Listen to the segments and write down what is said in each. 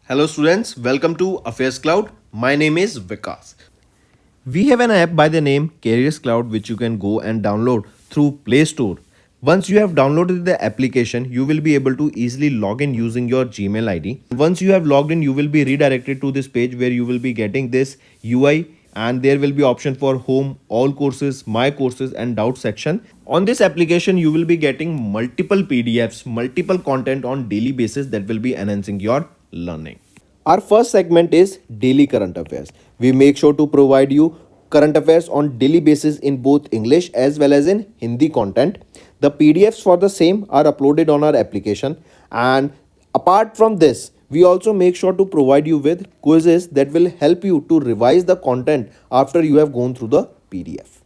Hello students, welcome to AffairsCloud. My name is Vikas. We have an app by the name CareersCloud which you can go and download through Play Store. Once you have downloaded the application, you will be able to easily log in using your Gmail ID. Once you have logged in, you will be redirected to this page where you will be getting this UI and there will be option for home, all courses, my courses and doubt section. On this application, you will be getting multiple PDFs, multiple content on daily basis that will be enhancing your learning. Our first segment is daily current affairs. We make sure to provide you current affairs on daily basis in both English as well as in Hindi content. The PDFs for the same are uploaded on our application, and apart from this, we also make sure to provide you with quizzes that will help you to revise the content after you have gone through the PDF.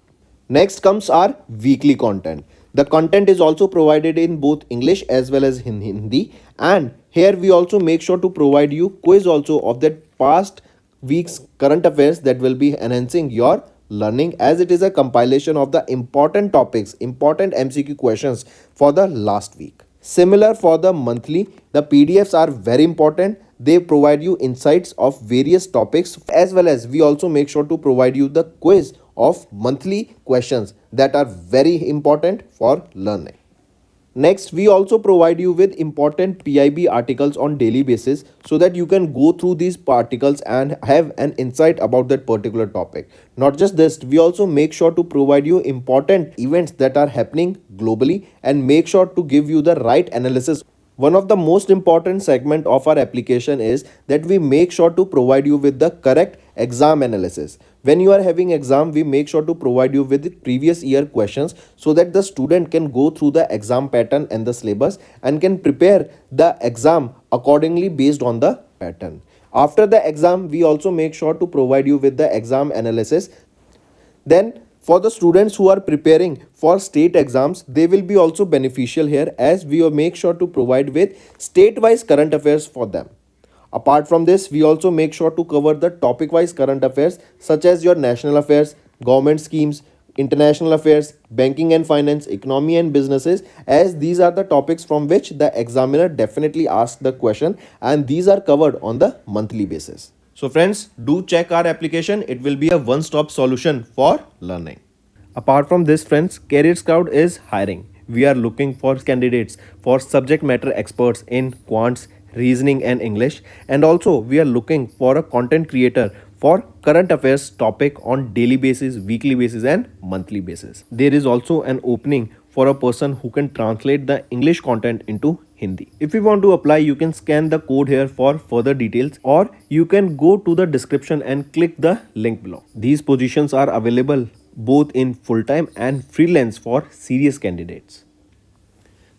Next comes our weekly content. The content is also provided in both English as well as in Hindi, and here we also make sure to provide you quiz also of that past week's current affairs that will be enhancing your learning, as it is a compilation of the important topics, important MCQ questions for the last week. Similar for the monthly, the PDFs are very important. They provide you insights of various topics, as well as we also make sure to provide you the quiz of monthly questions that are very important for learning. Next, we also provide you with important PIB articles on daily basis so that you can go through these articles and have an insight about that particular topic. Not just this, we also make sure to provide you important events that are happening globally and make sure to give you the right analysis. One of the most important segment of our application is that we make sure to provide you with the correct exam analysis. When you are having exam, we make sure to provide you with previous year questions so that the student can go through the exam pattern and the syllabus and can prepare the exam accordingly based on the pattern. After the exam, we also make sure to provide you with the exam analysis. Then for the students who are preparing for state exams, they will be also beneficial here, as we will make sure to provide with state-wise current affairs for them. Apart from this, we also make sure to cover the topic-wise current affairs such as your national affairs, government schemes, international affairs, banking and finance, economy and businesses, as these are the topics from which the examiner definitely asks the question, and these are covered on the monthly basis. So friends, do check our application. It will be a one-stop solution for learning. Apart from this, friends, CareersCloud is hiring. We are looking for candidates for subject matter experts in quants, reasoning and English, and also we are looking for a content creator for current affairs topic on daily basis, weekly basis and monthly basis. There is also an opening for a person who can translate the English content into Hindi. If you want to apply, you can scan the code here for further details, or you can go to the description and click the link below. These positions are available both in full-time and freelance for serious candidates.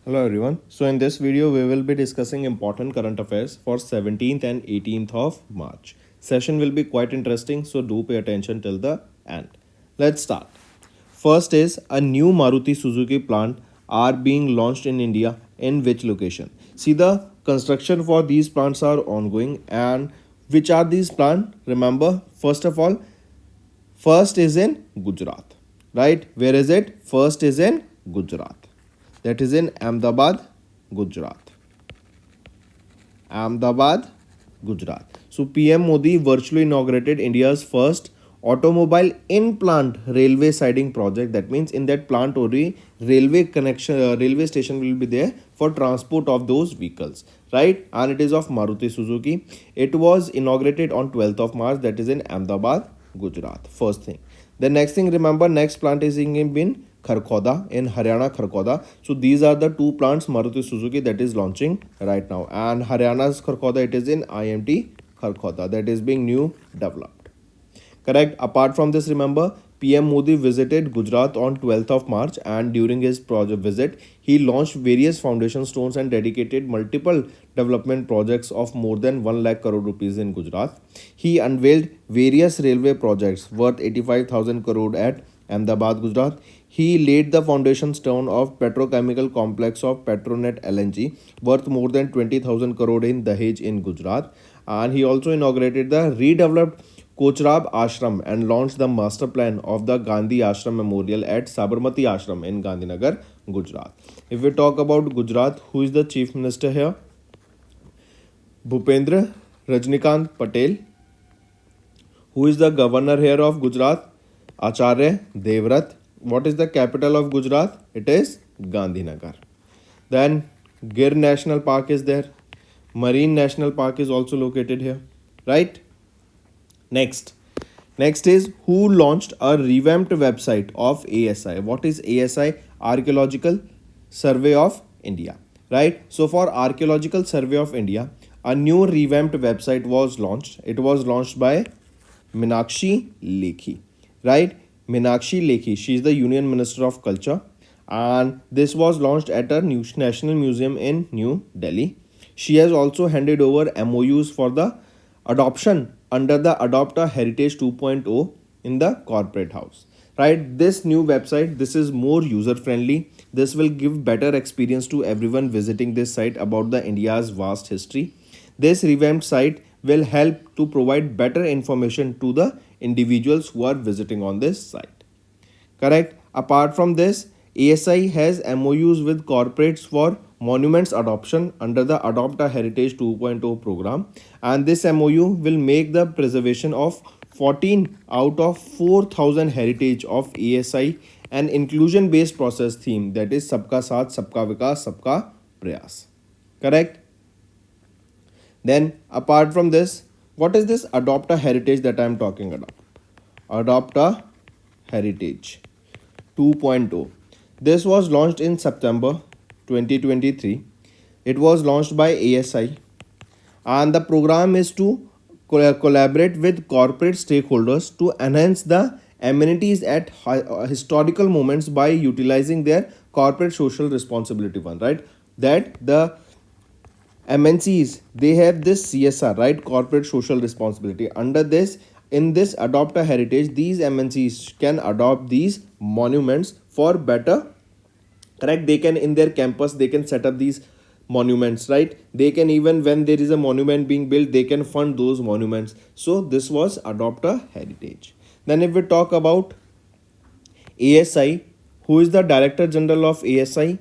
Hello everyone. So in this video, we will be discussing important current affairs for 17th and 18th of March. Session will be quite interesting, so do pay attention till the end. Let's start. First is, a new Maruti Suzuki plant are being launched in India. In which location? See, the construction for these plants are ongoing. And which are these plants? Remember, first of all, first is in Gujarat, right? Where is it? First is in Gujarat. That is in Ahmedabad, Gujarat. Ahmedabad, Gujarat. So PM Modi virtually inaugurated India's first automobile in-plant railway siding project. That means in that plant only railway connection, railway station will be there for transport of those vehicles, right? And it is of Maruti Suzuki. It was inaugurated on 12th of March. That is in Ahmedabad, Gujarat. First thing. The next thing, remember, next plant is in Kharkhoda, in Haryana, Kharkhoda. So these are the two plants Maruti Suzuki that is launching right now. And Haryana's Kharkhoda, it is in IMT Kharkhoda, that is being new developed. Correct. Apart from this, remember, PM Modi visited Gujarat on 12th of March, and during his project visit, he launched various foundation stones and dedicated multiple development projects of more than 1 lakh crore rupees in Gujarat. He unveiled various railway projects worth 85,000 crore at Ahmedabad, Gujarat. He laid the foundation stone of petrochemical complex of Petronet LNG worth more than 20,000 crore in Dahej in Gujarat. And he also inaugurated the redeveloped Kochrab Ashram and launched the master plan of the Gandhi Ashram Memorial at Sabarmati Ashram in Gandhinagar, Gujarat. If we talk about Gujarat, who is the chief minister here? Bhupendra Rajnikant Patel. Who is the governor here of Gujarat? Acharya Devrat. What is the capital of Gujarat? It is Gandhinagar. Then Gir National Park is there. Marine National Park is also located here. Right? Next. Next is who launched a revamped website of ASI. What is ASI? Archaeological Survey of India. Right? So for Archaeological Survey of India, a new revamped website was launched. It was launched by Meenakshi Lekhi. Right? Meenakshi Lekhi. She is the Union Minister of Culture. And this was launched at a National Museum in New Delhi. She has also handed over MOUs for the adoption under the Adopt a Heritage 2.0 in the corporate house. Right, this new website, this is more user friendly. This will give better experience to everyone visiting this site about the India's vast history. This revamped site will help to provide better information to the individuals who are visiting on this site. Correct. Apart from this, ASI has MOUs with corporates for monuments adoption under the Adopt a Heritage 2.0 program, and this MOU will make the preservation of 14 out of 4,000 heritage of ASI an inclusion based process theme, that is Sabka Saath, Sabka Vikas, Sabka Prayas. Correct. Then apart from this, what is this Adopt a Heritage that I am talking about? Adopt a Heritage 2.0. This was launched in September 2023. It was launched by ASI, and the program is to collaborate with corporate stakeholders to enhance the amenities at historical moments by utilizing their corporate social responsibility one, right? That the MNCs, they have this CSR, right? Corporate social responsibility. Under this, in this Adopt a Heritage, these MNCs can adopt these monuments for better. Correct? They can, in their campus, they can set up these monuments, right? They can, even when there is a monument being built, they can fund those monuments. So this was Adopt a Heritage. Then if we talk about ASI, who is the Director General of ASI?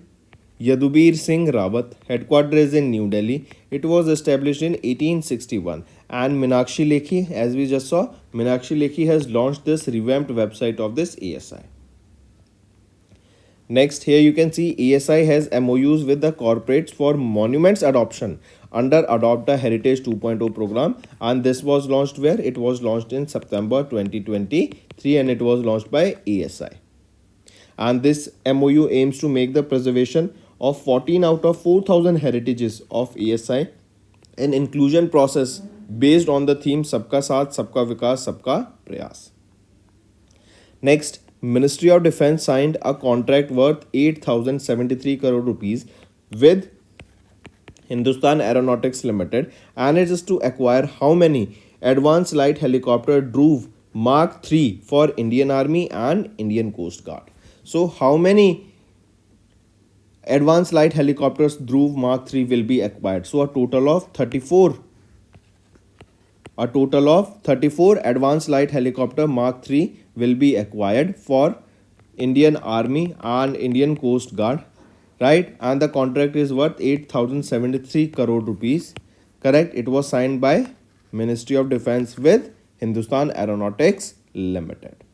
Yadubir Singh Rawat. Headquarters is in New Delhi. It was established in 1861. And Meenakshi Lekhi, as we just saw, Meenakshi Lekhi has launched this revamped website of this ASI. Next, here you can see ASI has MOUs with the corporates for monuments adoption under Adopt a Heritage 2.0 program, and this was launched where? It was launched in September 2023, and it was launched by ASI. And this MOU aims to make the preservation of 14 out of 4,000 heritages of ASI an inclusion process based on the theme Sabka Saath, Sabka Vikas, Sabka Prayas. Next, Ministry of Defence signed a contract worth 8,073 crore rupees with Hindustan Aeronautics Limited, and it is to acquire how many advanced light helicopter Dhruv Mark 3 for Indian Army and Indian Coast Guard. So how many advanced light helicopters Dhruv Mark 3 will be acquired? So a total of 34 advanced light helicopter Mark 3 will be acquired for Indian Army and Indian Coast Guard, right? And the contract is worth 8,073 crore rupees. Correct? It was signed by Ministry of Defence with Hindustan Aeronautics Limited.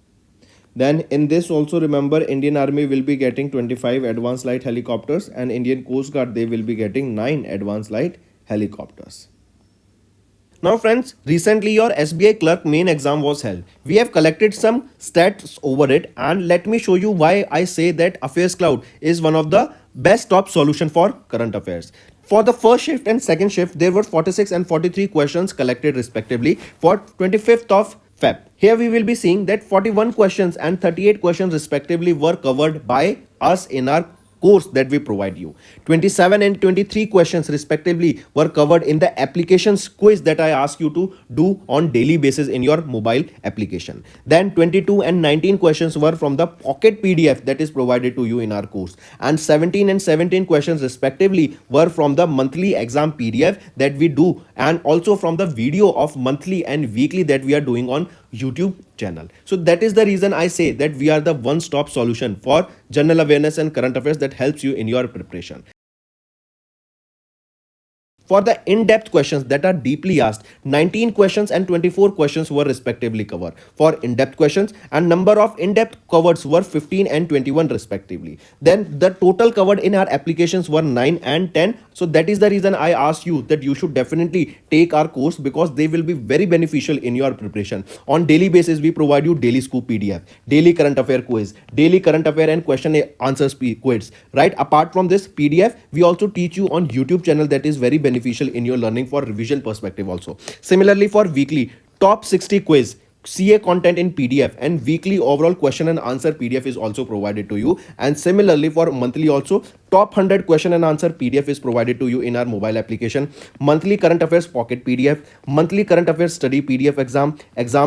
Then in this also, remember, Indian Army will be getting 25 advanced light helicopters, and Indian Coast Guard, they will be getting 9 advanced light helicopters. Now friends, recently your SBI clerk main exam was held. We have collected some stats over it, and let me show you why I say that AffairsCloud is one of the best top solution for current affairs. For the first shift and second shift, there were 46 and 43 questions collected respectively for 25th of Feb. Here we will be seeing that 41 questions and 38 questions respectively were covered by us in our course that we provide you. 27 and 23 questions respectively were covered in the applications quiz that I ask you to do on daily basis in your mobile application. Then 22 and 19 questions were from the pocket PDF that is provided to you in our course, and 17 and 17 questions respectively were from the monthly exam PDF that we do, and also from the video of monthly and weekly that we are doing on YouTube channel. So that is the reason I say that we are the one-stop solution for general awareness and current affairs that helps you in your preparation. For the in-depth questions that are deeply asked, 19 questions and 24 questions were respectively covered. For in-depth questions, and number of in-depth covers were 15 and 21 respectively. Then the total covered in our applications were 9 and 10. So that is the reason I asked you that you should definitely take our course, because they will be very beneficial in your preparation. On daily basis, we provide you daily scoop PDF, daily current affair quiz, daily current affair and question answers quiz. Right? Apart from this PDF, we also teach you on YouTube channel that is very beneficial in your learning for revision perspective also. Similarly, for weekly top 60 quiz, CA content in PDF, and weekly overall question and answer PDF is also provided to you. And similarly for monthly also, top 100 question and answer PDF is provided to you in our mobile application. Monthly current affairs pocket PDF, monthly current affairs study PDF, exam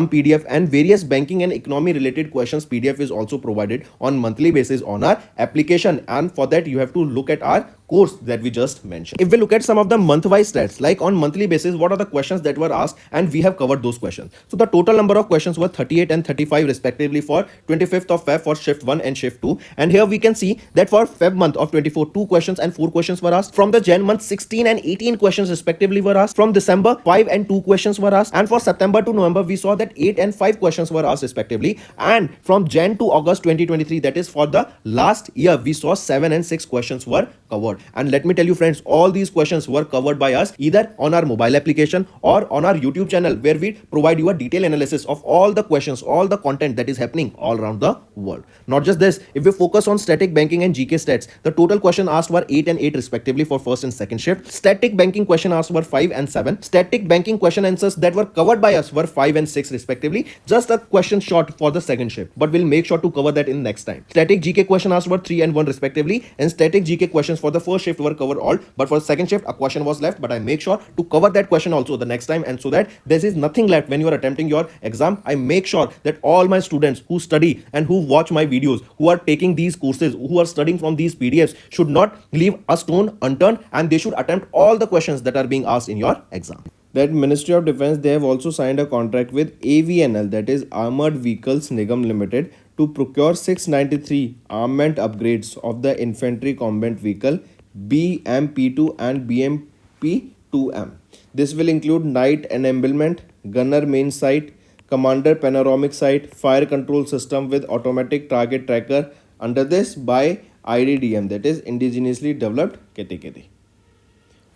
PDF, and various banking and economy related questions PDF is also provided on monthly basis on our application. And for that, you have to look at our course that we just mentioned. If we look at some of the month-wise stats, like on monthly basis, what are the questions that were asked, and we have covered those questions. So the total number of questions were 38 and 35 respectively for 25th of Feb for shift 1 and shift 2. And here we can see that for Feb month of 24, 2 questions and 4 questions were asked. From the Jan month, 16 and 18 questions respectively were asked. From December, 5 and 2 questions were asked. And for September to November, we saw that 8 and 5 questions were asked respectively. And from Jan to August 2023, that is for the last year, we saw 7 and 6 questions were covered. And let me tell you friends, all these questions were covered by us either on our mobile application or on our YouTube channel, where we provide you a detailed analysis of all the questions, all the content that is happening all around the world. Not just this, if we focus on static banking and GK stats, the total question asked were 8 and 8 respectively for first and second shift. Static banking question asked were 5 and 7. Static banking question answers that were covered by us were 5 and 6 respectively. Just a question short for the second shift, but we'll make sure to cover that in next time. Static GK question asked were 3 and 1 respectively, and static GK questions for the first shift were covered all, but for the second shift a question was left, but I make sure to cover that question also the next time, and so that there is nothing left when you are attempting your exam. I make sure that all my students who study and who watch my videos, who are taking these courses, who are studying from these PDFs, should not leave a stone unturned, and they should attempt all the questions that are being asked in your exam. That Ministry of Defence, they have also signed a contract with AVNL, that is Armored Vehicles Nigam Limited, to procure 693 armament upgrades of the infantry combat vehicle BMP2 and BMP2M. This will include night enablement, gunner main sight, commander panoramic sight, fire control system with automatic target tracker, under this by IDDM, that is indigenously developed category.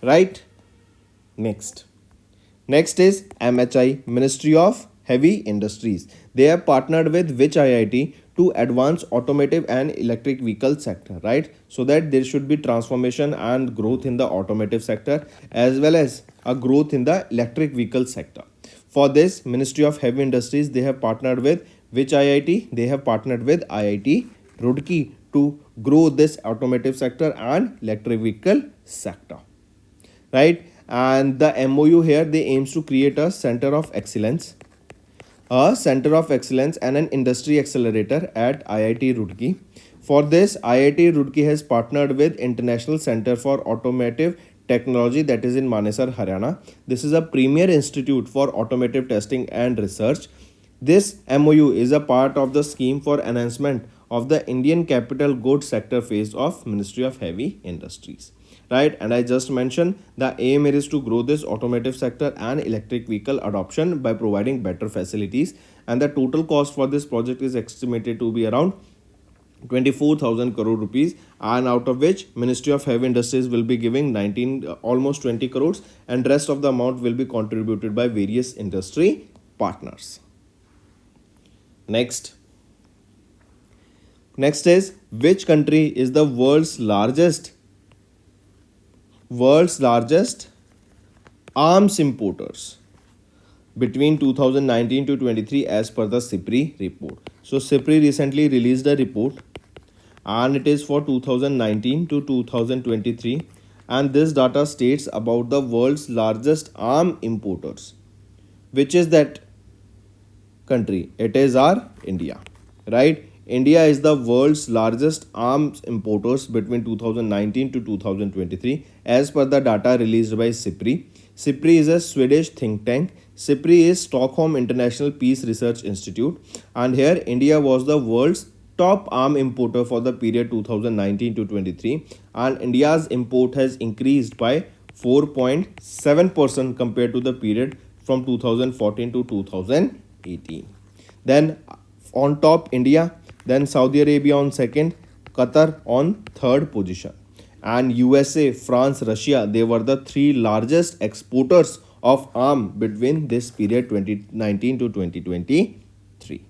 Right? Next is MHI, Ministry of Heavy Industries. They have partnered with which IIT to advance automotive and electric vehicle sector, right? So that there should be transformation and growth in the automotive sector as well as a growth in the electric vehicle sector. For this, Ministry of Heavy Industries, they have partnered with which IIT? They have partnered with IIT Roorkee to grow this automotive sector and electric vehicle sector, right? And the MOU here, they aims to create a center of excellence and an industry accelerator at IIT Roorkee. For this, IIT Roorkee has partnered with International Center for Automotive Technology, that is in Manesar, Haryana. This is a premier institute for automotive testing and research. This MOU is a part of the scheme for enhancement of the Indian capital goods sector phase of Ministry of Heavy Industries. Right, and I just mentioned the aim is to grow this automotive sector and electric vehicle adoption by providing better facilities, and the total cost for this project is estimated to be around 24,000 crore rupees, and out of which Ministry of Heavy Industries will be giving almost 20 crores, and rest of the amount will be contributed by various industry partners. Next is which country is the world's largest arms importers between 2019 to 23 as per the SIPRI report. So SIPRI recently released a report and it is for 2019 to 2023, and this data states about the world's largest arm importers. Which is that country? It is our India, right? India is the world's largest arms importers between 2019 to 2023 as per the data released by SIPRI. SIPRI is a Swedish think tank. SIPRI is Stockholm International Peace Research Institute, and here India was the world's top arm importer for the period 2019 to 23, and India's import has increased by 4.7% compared to the period from 2014 to 2018. Then on top India, then Saudi Arabia on second, Qatar on third position. And USA, France, Russia, they were the three largest exporters of arm between this period 2019 to 2023.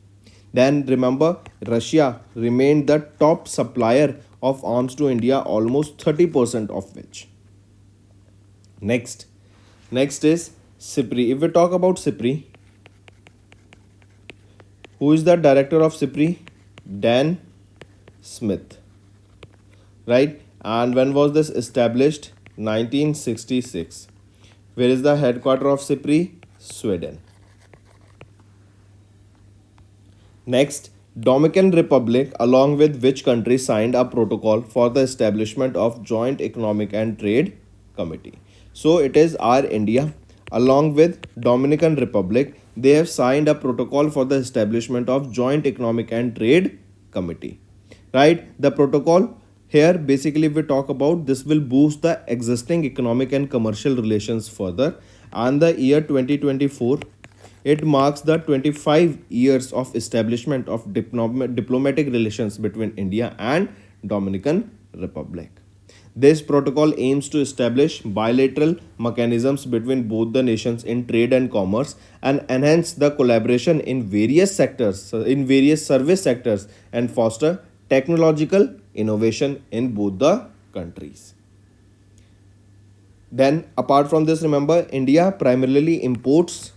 Then remember, Russia remained the top supplier of arms to India, almost 30% of which. Next, next is SIPRI. If we talk about SIPRI, who is the director of SIPRI? Dan Smith, right? And when was this established? 1966. Where is the headquarter of SIPRI? Sweden. Next, Dominican Republic, along with which country signed a protocol for the establishment of Joint Economic and Trade Committee? So it is our India, along with Dominican Republic, they have signed a protocol for the establishment of Joint Economic and Trade Committee. Right? The protocol here, basically, if we talk about, this will boost the existing economic and commercial relations further. And the year 2024, it marks the 25 years of establishment of diplomatic relations between India and Dominican Republic. This protocol aims to establish bilateral mechanisms between both the nations in trade and commerce and enhance the collaboration in various sectors, in various service sectors, and foster technological innovation in both the countries. Then, apart from this, remember, India primarily imports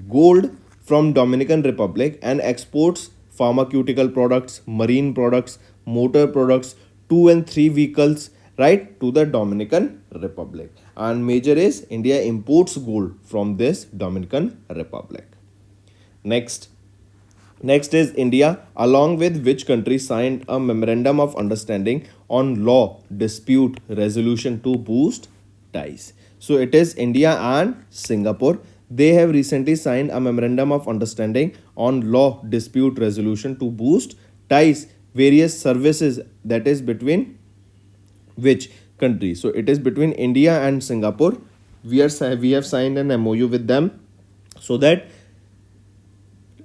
gold from Dominican Republic and exports pharmaceutical products, marine products, motor products, 2 and 3 vehicles, right, to the Dominican Republic. And major is India imports gold from this Dominican Republic. Next is India, along with which country signed a memorandum of understanding on law dispute resolution to boost ties. So it is India and Singapore. They have recently signed a memorandum of understanding on law dispute resolution to boost ties, various services, that is between which country? So it is between India and Singapore. We have signed an MOU with them so that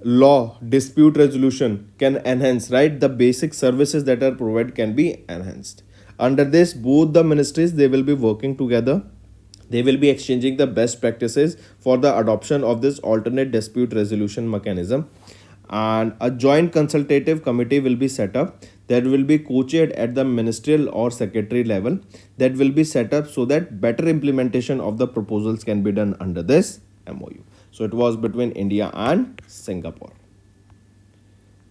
law dispute resolution can enhance, right? The basic services that are provided can be enhanced. Under this, both the ministries, they will be working together. They will be exchanging the best practices for the adoption of this alternate dispute resolution mechanism. And a joint consultative committee will be set up that will be co-chaired at the ministerial or secretary level, that will be set up so that better implementation of the proposals can be done under this MOU. So it was between India and Singapore.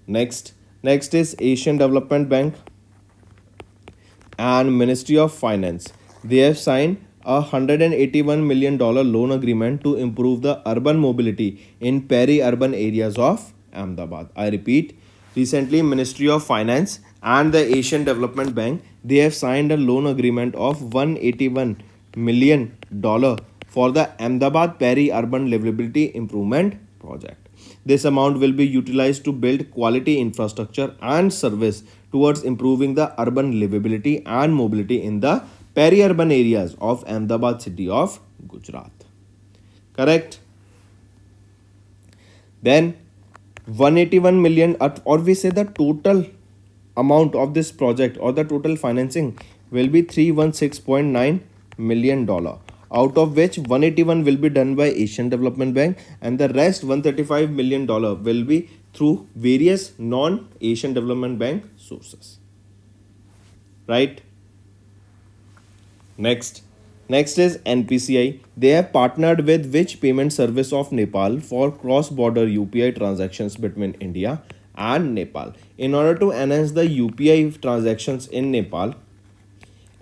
Next is Asian Development Bank and Ministry of Finance. They have signed a $181 million loan agreement to improve the urban mobility in peri-urban areas of Ahmedabad. I repeat, recently Ministry of Finance and the Asian Development Bank, they have signed a loan agreement of $181 million for the Ahmedabad peri-urban livability improvement project. This amount will be utilized to build quality infrastructure and service towards improving the urban livability and mobility in the peri-urban areas of Ahmedabad city of Gujarat. Correct? Then 181 million, or we say the total amount of this project or the total financing will be $316.9 million, out of which 181 will be done by Asian Development Bank and the rest $135 million will be through various non-Asian Development Bank sources. Right? Next is NPCI. They have partnered with which payment service of Nepal for cross-border UPI transactions between India and Nepal. In order to enhance the UPI transactions in Nepal,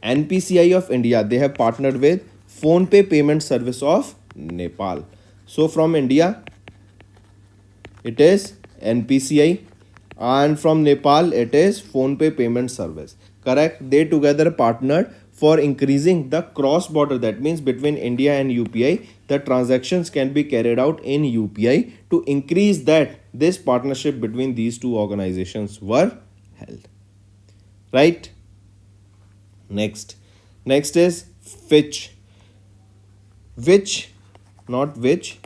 NPCI of India, they have partnered with PhonePe payment service of Nepal. So from India, it is NPCI, and from Nepal, it is PhonePe payment service. Correct? They together partnered for increasing the cross-border, that means between India and UPI, the transactions can be carried out in UPI. To increase that, this partnership between these two organizations were held. Right? Next is Fitch. which, not which,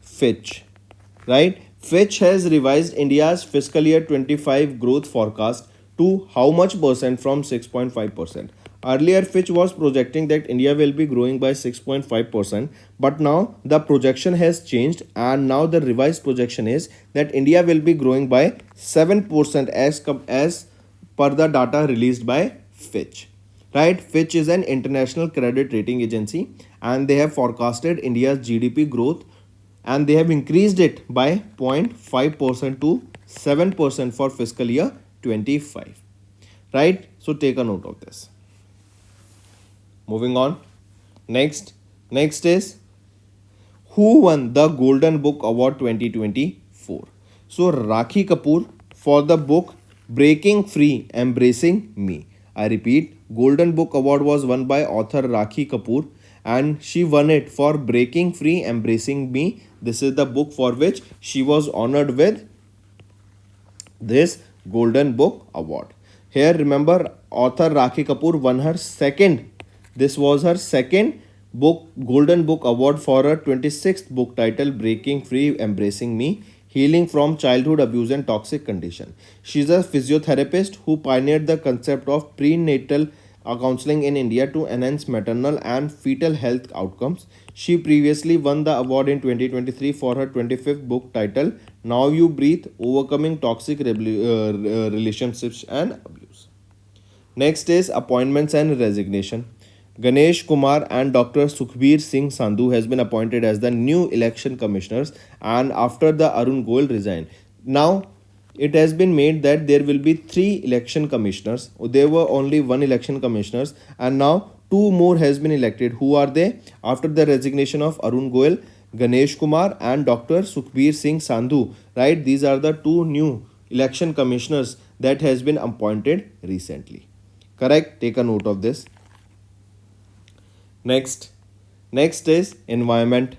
Fitch, right? Fitch has revised India's fiscal year 25 growth forecast to how much percent from 6.5%. Earlier, Fitch was projecting that India will be growing by 6.5%, but now the projection has changed, and now the revised projection is that India will be growing by 7% as per the data released by Fitch. Right? Fitch is an international credit rating agency, and they have forecasted India's GDP growth, and they have increased it by 0.5% to 7% for fiscal year 25. Right? So take a note of this. Moving on. Next is who won the Golden Book Award 2024. So Rakhi Kapoor for the book Breaking Free, Embracing Me. I repeat, Golden Book Award was won by author Rakhi Kapoor, and she won it for Breaking Free, Embracing Me. This is the book for which she was honored with this Golden Book Award. Here, remember, author Rakhi Kapoor won her second. This was her second book, Golden Book Award for her 26th book title, Breaking Free, Embracing Me, Healing from Childhood Abuse and Toxic Condition. She is a physiotherapist who pioneered the concept of prenatal counseling in India to enhance maternal and fetal health outcomes. She previously won the award in 2023 for her 25th book title, Now You Breathe, Overcoming Toxic Relationships and Abuse. Next is appointments and resignation. Ganesh Kumar and Dr. Sukhbir Singh Sandhu has been appointed as the new election commissioners, and after the Arun Goel resigned. Now it has been made that there will be 3 election commissioners. There were only 1 election commissioners, and now 2 more has been elected. Who are they? After the resignation of Arun Goel, Ganesh Kumar and Dr. Sukhbir Singh Sandhu, right? These are the 2 new election commissioners that has been appointed recently. Correct? Take a note of this. Next is environment.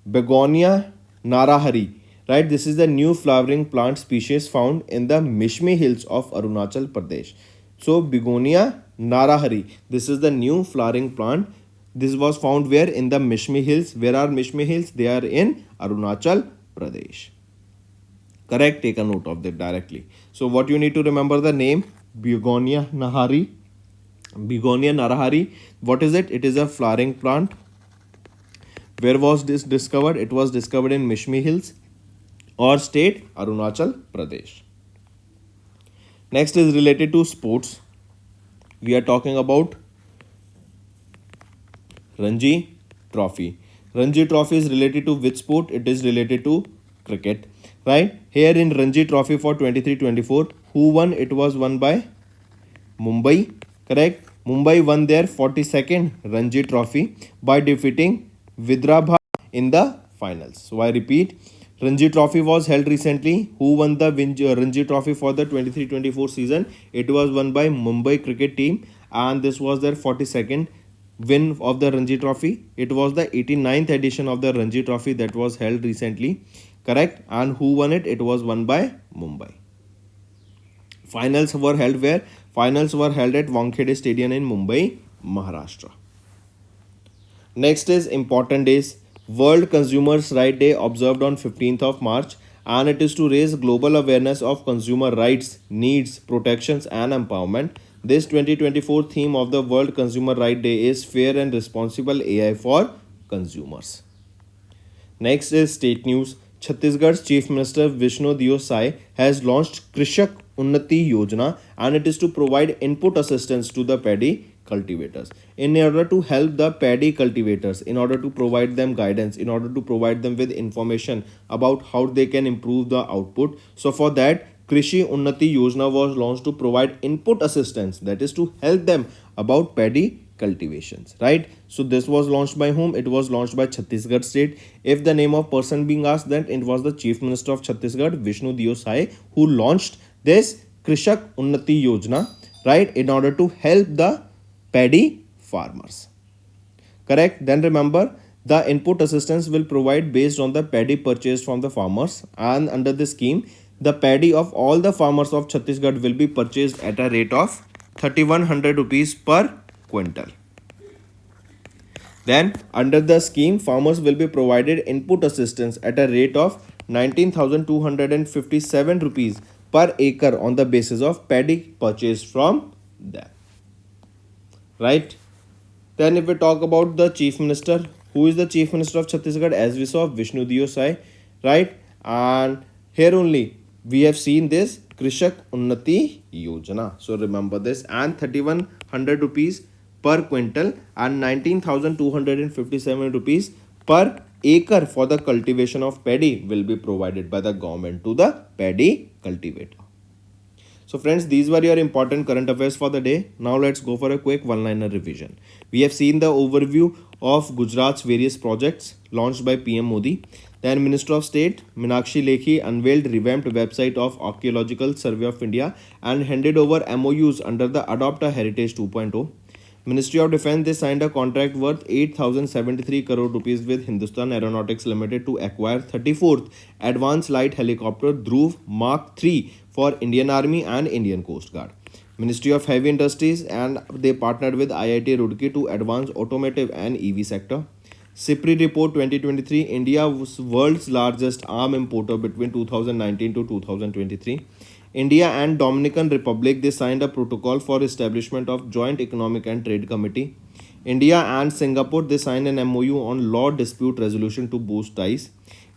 Begonia narahari, right? This is the new flowering plant species found in the Mishmi Hills of Arunachal Pradesh. So Begonia narahari, this is the new flowering plant. This was found where? In the Mishmi Hills. Where are Mishmi Hills? They are in Arunachal Pradesh. Correct? Take a note of that directly. So what you need to remember, the name Begonia narahari. Begonia narahari, what is it? It is a flowering plant. Where was this discovered? It was discovered in Mishmi Hills or state Arunachal Pradesh. Next is related to sports. We are talking about Ranji Trophy. Ranji Trophy is related to which sport? It is related to cricket. Right? Here in Ranji Trophy for 23-24, who won? It was won by Mumbai. Correct? Mumbai won their 42nd Ranji Trophy by defeating Vidarbha in the finals. So I repeat, Ranji Trophy was held recently. Who won the Ranji Trophy for the 23-24 season? It was won by Mumbai cricket team, and this was their 42nd win of the Ranji Trophy. It was the 89th edition of the Ranji Trophy that was held recently. Correct? And who won it? It was won by Mumbai. Finals were held where? Finals were held at Wankhede Stadium in Mumbai, Maharashtra. Next is important days. World Consumers' Rights Day observed on 15th of March, and it is to raise global awareness of consumer rights, needs, protections and empowerment. This 2024 theme of the World Consumer Rights Day is Fair and Responsible AI for Consumers. Next is state news. Chhattisgarh's Chief Minister Vishnu Diyo Sai has launched Krishak Unnati Yojana, and it is to provide input assistance to the paddy cultivators in order to help the paddy cultivators, in order to provide them guidance, in order to provide them with information about how they can improve the output. So for that, Krishi Unnati Yojana was launched to provide input assistance, that is to help them about paddy cultivations, right? So this was launched by whom? It was launched by Chhattisgarh state. If the name of person being asked, then it was the Chief Minister of Chhattisgarh, Vishnu Diyo Sai, who launched this Krishak Unnati Yojana, right, in order to help the paddy farmers. Correct? Then remember, the input assistance will provide based on the paddy purchased from the farmers, and under this scheme, the paddy of all the farmers of Chhattisgarh will be purchased at a rate of 3100 rupees per quintal. Then, under the scheme, farmers will be provided input assistance at a rate of 19,257 rupees per acre on the basis of paddy purchased from them. Right? Then, if we talk about the Chief Minister, who is the Chief Minister of Chhattisgarh? As we saw, Vishnu Diyo Sai, right? And here only we have seen this Krishak Unnati Yojana. So remember this, and 3,100 rupees per quintal and 19,257 rupees per acre for the cultivation of paddy will be provided by the government to the paddy cultivator. So friends, these were your important current affairs for the day. Now let's go for a quick one-liner revision. We have seen the overview of Gujarat's various projects launched by PM Modi. Then Minister of State Meenakshi Lekhi unveiled revamped website of Archaeological Survey of India and handed over MOUs under the Adopt a Heritage 2.0. Ministry of Defence, they signed a contract worth 8,073 crore rupees with Hindustan Aeronautics Limited to acquire 34th Advanced Light Helicopter Dhruv Mark III for Indian Army and Indian Coast Guard. Ministry of Heavy Industries, and they partnered with IIT Roorkee to advance automotive and EV sector. SIPRI report 2023, India was world's largest arm importer between 2019 to 2023. India and Dominican Republic, they signed a protocol for establishment of Joint Economic and Trade Committee. India and Singapore, they signed an MOU on law dispute resolution to boost ties.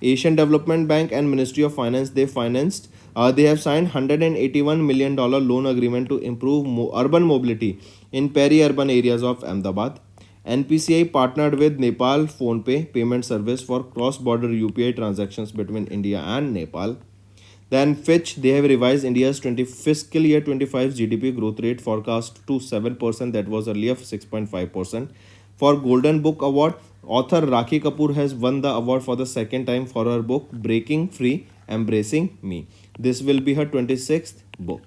Asian Development Bank and Ministry of Finance, they have signed $181 million loan agreement to improve urban mobility in peri-urban areas of Ahmedabad. NPCI partnered with Nepal PhonePe payment service for cross-border UPI transactions between India and Nepal. Then Fitch, they have revised India's fiscal year 25 GDP growth rate forecast to 7%, that was earlier 6.5%. For Golden Book Award, author Rakhi Kapoor has won the award for the second time for her book Breaking Free, Embracing Me. This will be her 26th book.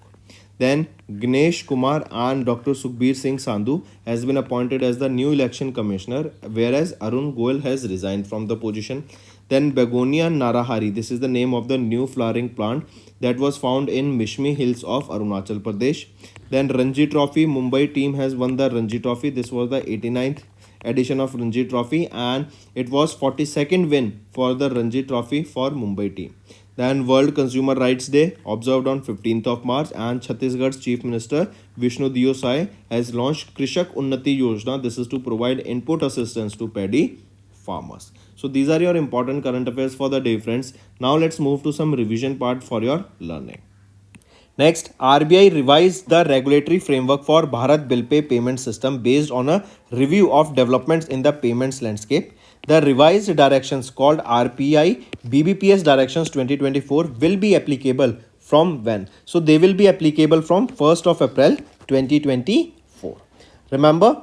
Then Ganesh Kumar and Dr. Sukhbir Singh Sandhu has been appointed as the new election commissioner, whereas Arun Goel has resigned from the position. Then Begonia Narahari, this is the name of the new flowering plant that was found in Mishmi Hills of Arunachal Pradesh. Then Ranji Trophy, Mumbai team has won the Ranji Trophy. This was the 89th edition of Ranji Trophy and it was 42nd win for the Ranji Trophy for Mumbai team. Then World Consumer Rights Day observed on 15th of March, and Chhattisgarh's Chief Minister Vishnu Diyo Sai has launched Krishak Unnati Yojana. This is to provide input assistance to paddy farmers. So these are your important current affairs for the day, friends. Now let's move to some revision part for your learning. Next, RBI revised the regulatory framework for Bharat Bill Pay payment system based on a review of developments in the payments landscape. The revised directions called RPI BBPS Directions 2024 will be applicable from when? So they will be applicable from 1st of April 2024. Remember,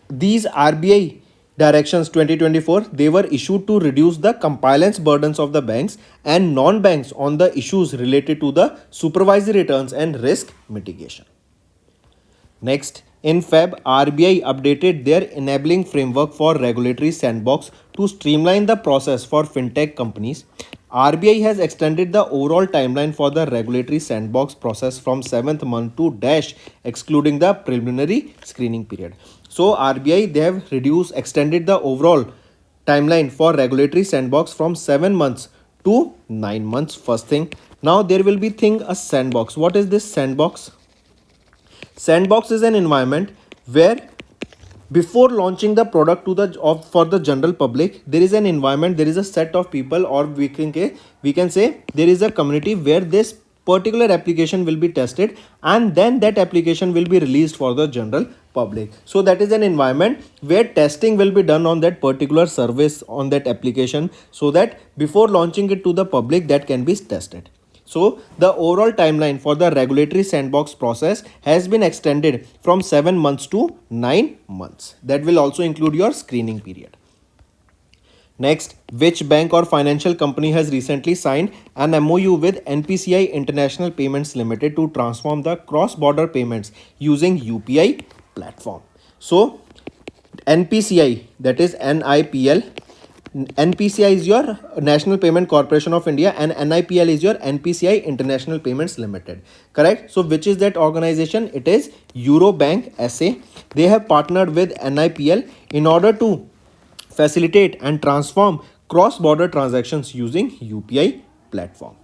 these RBI Directions 2024, they were issued to reduce the compliance burdens of the banks and non-banks on the issues related to the supervisory returns and risk mitigation. Next, in Feb, RBI updated their enabling framework for regulatory sandbox to streamline the process for fintech companies. RBI has extended the overall timeline for the regulatory sandbox process from 7th month to dash, excluding the preliminary screening period. So RBI, they have extended the overall timeline for regulatory sandbox from 7 months to 9 months. First thing, now there will be a sandbox. What is this sandbox? Sandbox is an environment where before launching the product to for the general public, there is an environment, there is a set of people, or we can say there is a community where this particular application will be tested and then that application will be released for the general public. So that is an environment where testing will be done on that particular service on that application, so that before launching it to the public, that can be tested. So the overall timeline for the regulatory sandbox process has been extended from 7 months to 9 months. That will also include your screening period. Next, which bank or financial company has recently signed an MOU with NPCI International Payments Limited to transform the cross-border payments using UPI platform? So NPCI, that is NIPL. NPCI is your National Payment Corporation of India and NIPL is your NPCI International Payments Limited. Correct? So which is that organization? It is Eurobank SA. They have partnered with NIPL in order to facilitate and transform cross-border transactions using UPI platform.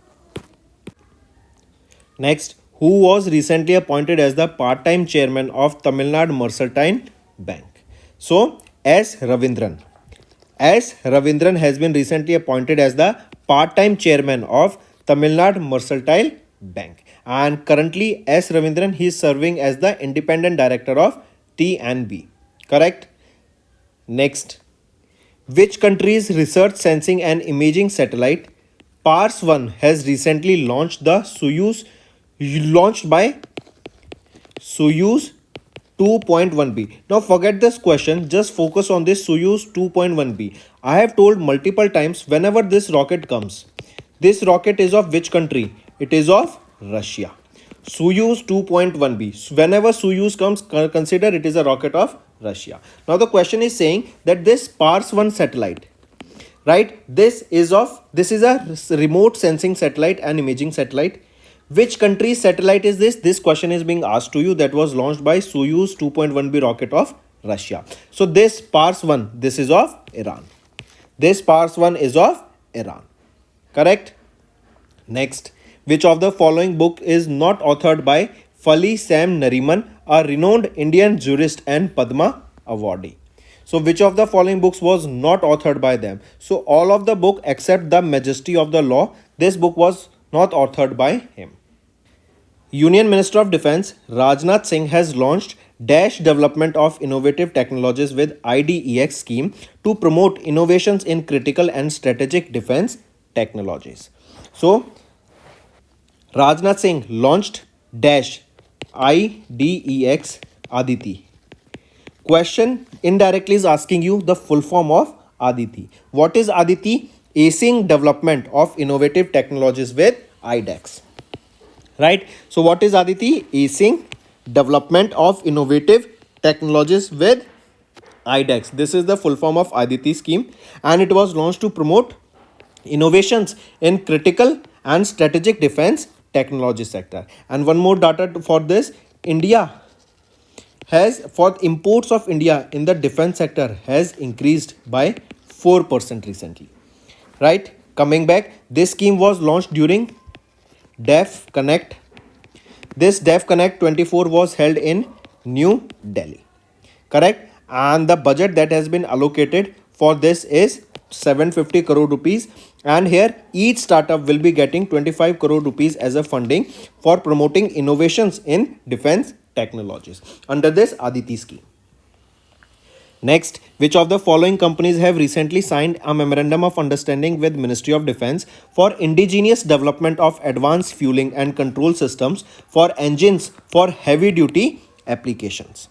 Next, who was recently appointed as the part-time chairman of Tamil Nadu Mercantile Bank? So, S. Ravindran. S. Ravindran has been recently appointed as the part-time chairman of Tamil Nadu Mercantile Bank. And currently, S. Ravindran, he is serving as the independent director of TNB. Correct? Next, which country's research sensing and imaging satellite Pars 1 has recently launched the launched by Soyuz 2.1b. Now forget this question, just focus on this Soyuz 2.1b. I have told multiple times, whenever this rocket comes, this rocket is of which country? It is of Russia. Soyuz 2.1b. Whenever Soyuz comes, consider it is a rocket of Russia. Now the question is saying that this Pars 1 satellite, right, this is a remote sensing satellite and imaging satellite. Which country's satellite is this? This question is being asked to you. That was launched by Soyuz 2.1b rocket of Russia. So this Pars 1, this is of Iran. This Pars 1 is of Iran. Correct? Next, which of the following book is not authored by Fali Sam Nariman, a renowned Indian jurist and Padma awardee? So which of the following books was not authored by them? So all of the book except The Majesty of the Law, this book was not authored by him. Union Minister of Defence Rajnath Singh has launched Dash Development of Innovative Technologies with IDEX scheme to promote innovations in critical and strategic defence technologies. So Rajnath Singh launched Dash IDEX Aditi. Question indirectly is asking you the full form of Aditi. What is Aditi? Acing Development of Innovative Technologies with IDEX. Right? So what is Aditi? Acing Development of Innovative Technologies with IDEX. This is the full form of Aditi scheme, and it was launched to promote innovations in critical and strategic defense technology sector. And one more data for this, India has, for imports of India in the defense sector, has increased by 4% recently. Right? Coming back, this scheme was launched during DEF Connect. This DEF Connect 24 was held in New Delhi. Correct? And the budget that has been allocated for this is 750 crore rupees, and here each startup will be getting 25 crore rupees as a funding for promoting innovations in defense technologies under this Aditi scheme. Next, which of the following companies have recently signed a memorandum of understanding with Ministry of Defence for indigenous development of advanced fueling and control systems for engines for heavy duty applications?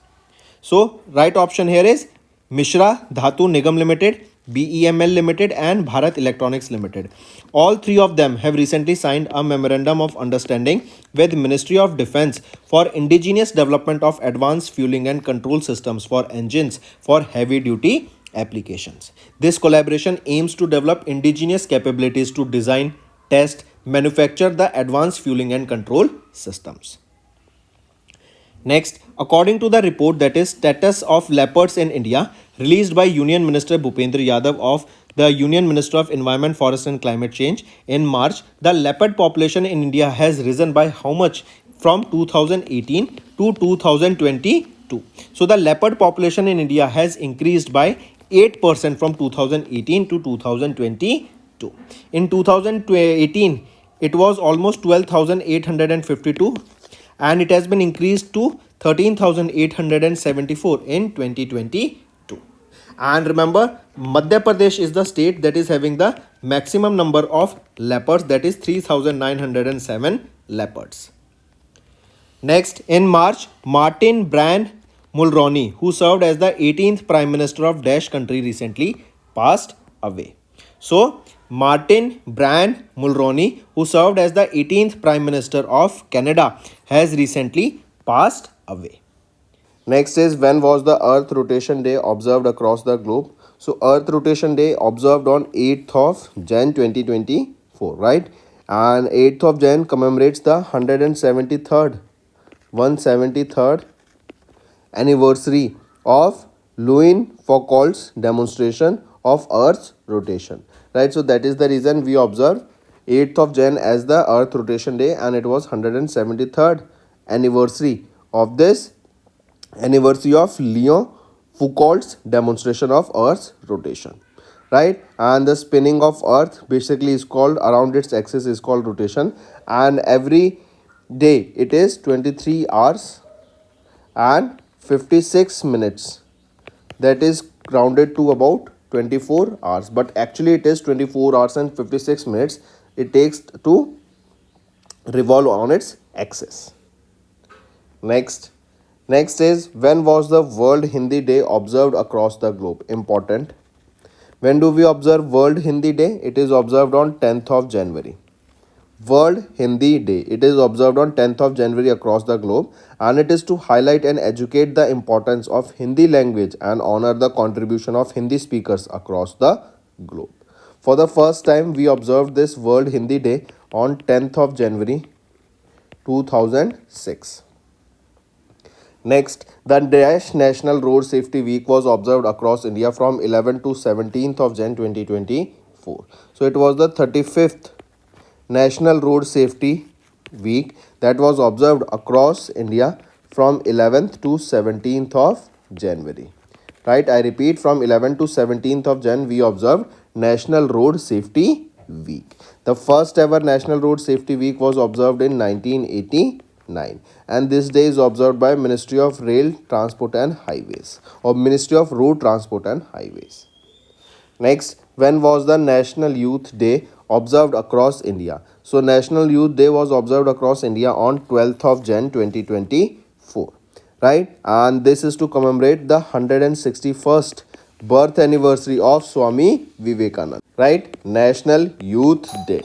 So right option here is Mishra Dhatu Nigam Limited, BEML Limited and Bharat Electronics Limited. All three of them have recently signed a memorandum of understanding with Ministry of Defence for indigenous development of advanced fueling and control systems for engines for heavy duty applications. This collaboration aims to develop indigenous capabilities to design, test, manufacture the advanced fueling and control systems. Next, according to the report that is Status of Leopards in India, released by Union Minister Bhupendra Yadav of the Union Minister of Environment, Forest and Climate Change in March, the leopard population in India has risen by how much from 2018 to 2022? So the leopard population in India has increased by 8% from 2018 to 2022. In 2018, it was almost 12,852 and it has been increased to 13,874 in 2022. And remember, Madhya Pradesh is the state that is having the maximum number of leopards, that is 3,907 leopards. Next, in March, Martin Brand Mulroney, who served as the 18th Prime Minister of Dash country, recently passed away. So, Martin Brand Mulroney, who served as the 18th Prime Minister of Canada, has recently passed away. Next is, when was the Earth Rotation Day observed across the globe? So Earth Rotation Day observed on 8th of Jan 2024, right? And 8th of Jan commemorates the 173rd anniversary of Louis Foucault's demonstration of Earth's rotation, right? So that is the reason we observe 8th of Jan as the Earth rotation day, and it was 173rd anniversary of this anniversary of Leo Foucault's demonstration of Earth's rotation, right? And the spinning of Earth basically is called, around its axis is called rotation, and every day it is 23 hours and 56 minutes. That is rounded to about 24 hours, but actually it is 24 hours and 56 minutes it takes to revolve on its axis. Next, is when was the World Hindi Day observed across the globe? Important. When do we observe World Hindi Day? It is observed on 10th of January. World Hindi Day. It is observed on 10th of January across the globe, and it is to highlight and educate the importance of Hindi language and honor the contribution of Hindi speakers across the globe. For the first time, we observed this World Hindi Day on 10th of January 2006. Next, the Dash National Road Safety Week was observed across India from 11th to 17th of Jan 2024. So it was the 35th National Road Safety Week that was observed across India from 11th to 17th of January. Right, I repeat, from 11th to 17th of Jan we observed National Road Safety Week. The first ever National Road Safety Week was observed in 1989, and this day is observed by Ministry of Rail Transport and Highways, or Ministry of Road Transport and Highways. Next, when was the National Youth Day observed across India? So National Youth Day was observed across India on 12th of Jan 2024, right? And this is to commemorate the 161st birth anniversary of Swami Vivekananda, right? National Youth Day,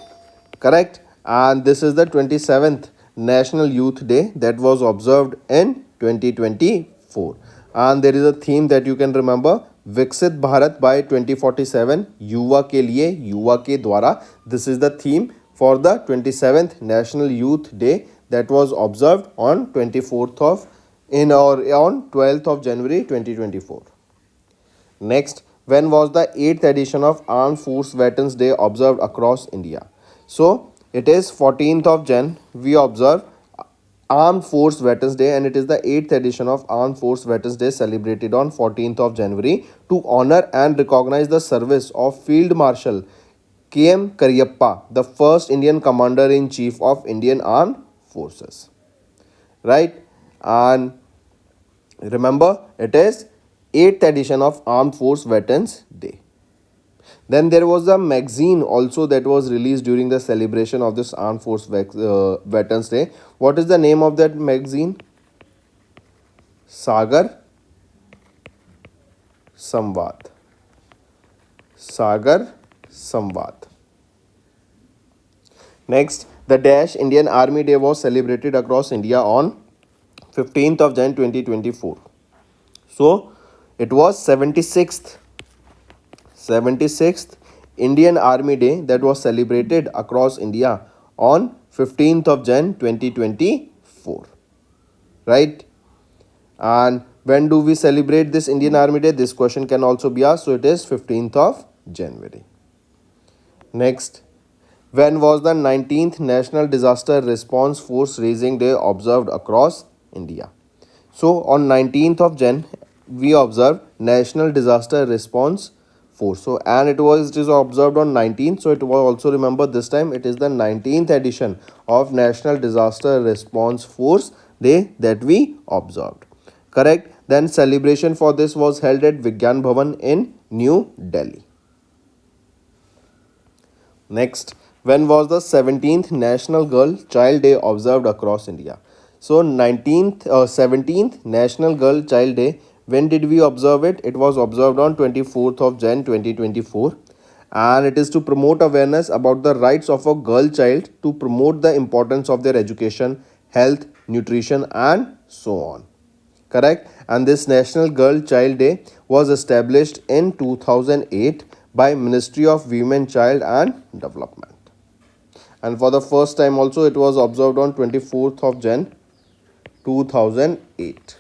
correct? And this is the 27th National Youth Day that was observed in 2024. And there is a theme that you can remember: विकसित Bharat by 2047, युवा के लिए, युवा के द्वारा. This is the theme for the 27th National Youth Day that was observed on 24th of in or on 12th of January 2024. Next, when was the 8th edition of Armed Force Veterans Day observed across India? So it is 14th of Jan we observe Armed Force Veterans Day, and it is the 8th edition of Armed Force Veterans Day celebrated on 14th of January to honor and recognize the service of Field Marshal K.M. Karyappa, the first Indian Commander-in-Chief of Indian Armed Forces. Right? And remember, it is 8th edition of Armed Force Veterans Day. Then there was a magazine also that was released during the celebration of this Armed Force Veterans Day. What is the name of that magazine? Sagar Samvad. Sagar Samvad. Next, the Dash Indian Army Day was celebrated across India on 15th of Jan 2024. So, it was 76th Indian Army Day that was celebrated across India on 15th of Jan 2024, right? And when do we celebrate this Indian Army Day? This question can also be asked. So it is 15th of January. Next, when was the 19th National Disaster Response Force Raising Day observed across India? So on 19th of Jan we observe National Disaster Response Force. So and it is observed on 19th. So it was also, remember, this time it is the 19th edition of National Disaster Response Force Day that we observed. Correct. Then celebration for this was held at Vigyan Bhavan in New Delhi. Next, when was the 17th National Girl Child Day observed across India? So 17th National Girl Child Day, when did we observe it? It was observed on 24th of Jan 2024, and it is to promote awareness about the rights of a girl child, to promote the importance of their education, health, nutrition and so on. Correct? And this National Girl Child Day was established in 2008 by Ministry of Women, Child and Development. And for the first time also it was observed on 24th of Jan 2008.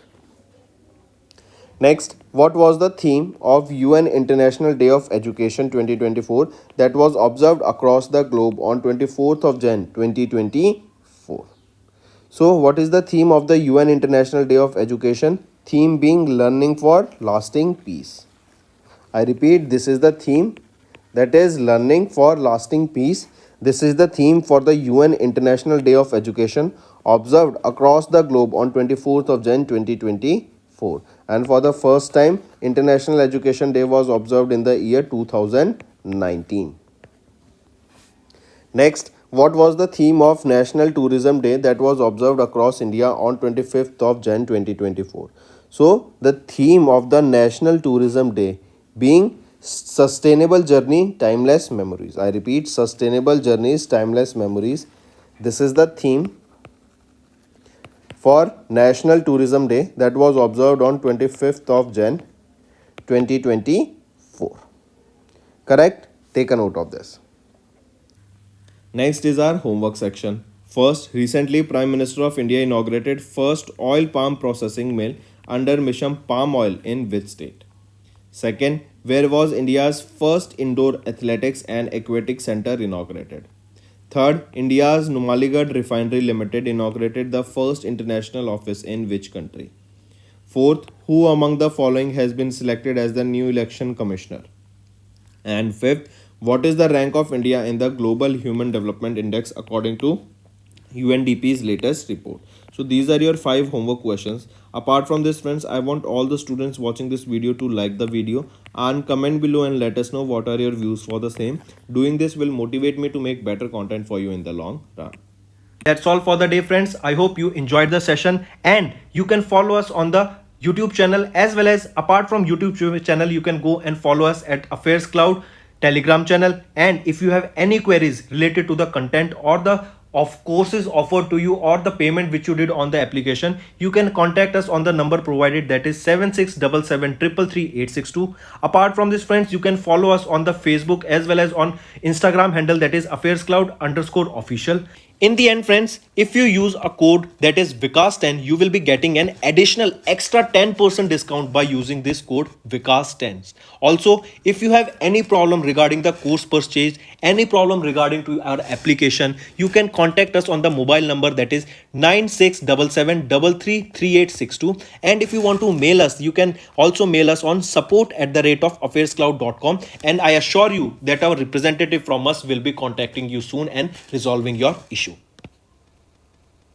Next, what was the theme of UN International Day of Education 2024 that was observed across the globe on 24th of Jan 2024? So, what is the theme of the UN International Day of Education? Theme being learning for lasting peace. I repeat, this is the theme, that is learning for lasting peace. This is the theme for the UN International Day of Education observed across the globe on 24th of Jan 2024. And for the first time, International Education Day was observed in the year 2019. Next, what was the theme of National Tourism Day that was observed across India on 25th of Jan 2024? So, the theme of the National Tourism Day being Sustainable Journey, Timeless Memories. I repeat, Sustainable Journeys, Timeless Memories. This is the theme for National Tourism Day that was observed on 25th of Jan 2024. Correct? Take a note of this. Next is our homework section. First, recently Prime Minister of India inaugurated first oil palm processing mill under Mission Palm Oil in which state? Second, where was India's first indoor athletics and aquatic center inaugurated? Third, India's Numaligarh Refinery Limited inaugurated the first international office in which country? Fourth, who among the following has been selected as the new election commissioner? And fifth, what is the rank of India in the Global Human Development Index according to UNDP's latest report? So these are your 5 homework questions. Apart from this, friends, I want all the students watching this video to like the video and comment below and let us know what are your views for the same. Doing this will motivate me to make better content for you in the long run. That's all for the day, friends. I hope you enjoyed the session, and you can follow us on the YouTube channel, as well as apart from YouTube channel, you can go and follow us at AffairsCloud Telegram channel. And if you have any queries related to the content or the of courses offered to you or the payment which you did on the application, you can contact us on the number provided, that is 7677333862. Apart from this, friends, you can follow us on the Facebook as well as on Instagram handle, that is AffairsCloud_official. In the end, friends, if you use a code that is Vikas10, you will be getting an additional extra 10% discount by using this code Vikas10. Also, if you have any problem regarding the course purchase, any problem regarding to our application, you can contact us on the mobile number, that is 9677333862. And if you want to mail us, you can also mail us on support@affairscloud.com, and I assure you that our representative from us will be contacting you soon and resolving your issue.